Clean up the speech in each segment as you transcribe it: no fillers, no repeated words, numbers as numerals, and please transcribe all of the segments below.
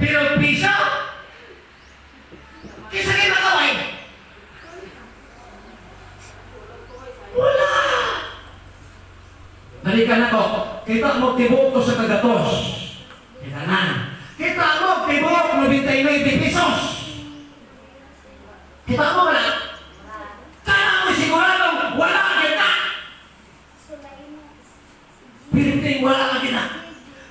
Pero piso, kisa kayo makaway. Wala. Balikan na ko. Kita mo tibuok ko sa kagatos. Kita na. Kita mo tibuok 99 pesos. Kita mo wala. Kaya mo siguradong wala kita. Pirinting wala kita.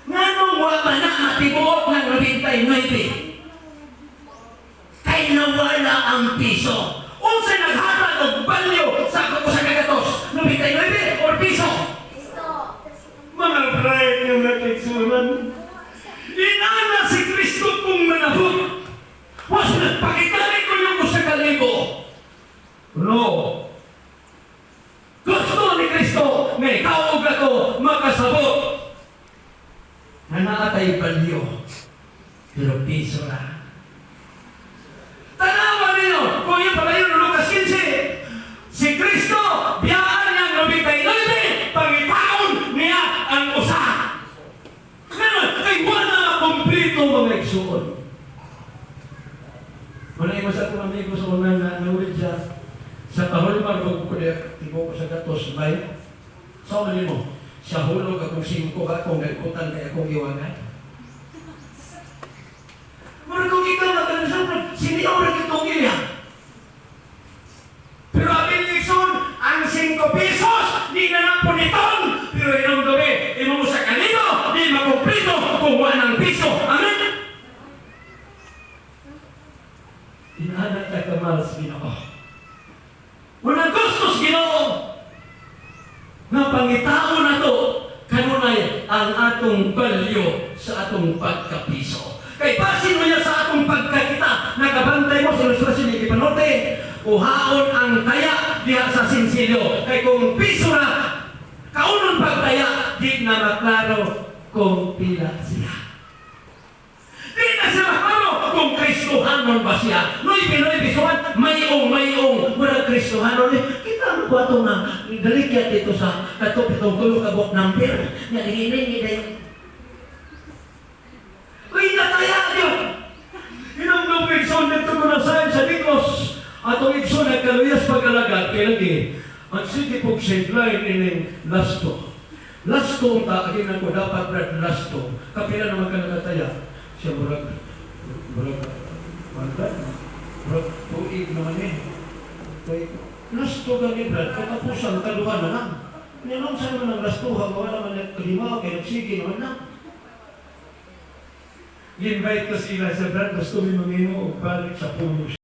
Nganong wala na matibuok ng 99? Kaya nawala ang piso. Unsa naghatag og balyo sa kagatos? 99 or piso? Mga bride ng natigsunan, inana si Kristo kung manabot. Was nagpakitali ko yung sa kalibo. No. Gusto ni Kristo na ikaw o gato makasabot. Nanaatay balyo. Pero piso na. Tanawa ninyo, kung yung pala yun, Lucas 15, si Kristo, biyaan niyang 99, pangitaon niya ang usa. Ngayon, ay wala kumplito mga igsuon. Wala yung masa kong amigo sa unang naulit siya, sa kahulman pagkukulit, tibo ko sa gatos, bay, sa umanin mo, sa hulog akong 5 ba, kung nagkutan kaya akong iwangan. Mara kung ikaw nagkanasan, siniora kitong iya. Pero abin Nixon, ang 5 pesos, di na lang puniton. Pero inong gabi, imo mo sa kanino, di makumplito kung wala ng piso. Amen? Inanak na kamal sa Ginoo. Walang gustos Ginoo. Nga pangitao na to, kanunay ang atong balyo sa atong pagkapiso. Kay pasin mo niya sa atong pagkakita, nakabantay mo sa ilustrasyon ni Kipanote, uhaon ang taya diha sa sinsilyo. Kay kung piso na, kaunon pagtaya, di na maklaro kung pila siya. Di na siya maklaro kung Kristohanon ba siya. Noy Pinoy Bisuan, mayong, mula Kristohanon. Kita mo ba ito nga, dalikya dito sa katupitong tulo kabok ng pira. Nga hinihingi na yung kaya nataya niyo! Inong Igsoon dito ko na sa Dikos. Atong Igsoon nagkaluyas pag-alagad. Kaya lagi, ang sige pong sideline ining lasto. Lasto ang taagin ako dapat brad lasto. Kapila naman ka nagataya. Siya murag, tuig naman eh. Lasto gani brad, katapusan kaluhan na lang. Ninong saan naman ang lastuhan, wala naman nagkalimaw, kaya nagsige naman lang. I-invite ko sila sa brad, gusto mo mamino o balik sa puno.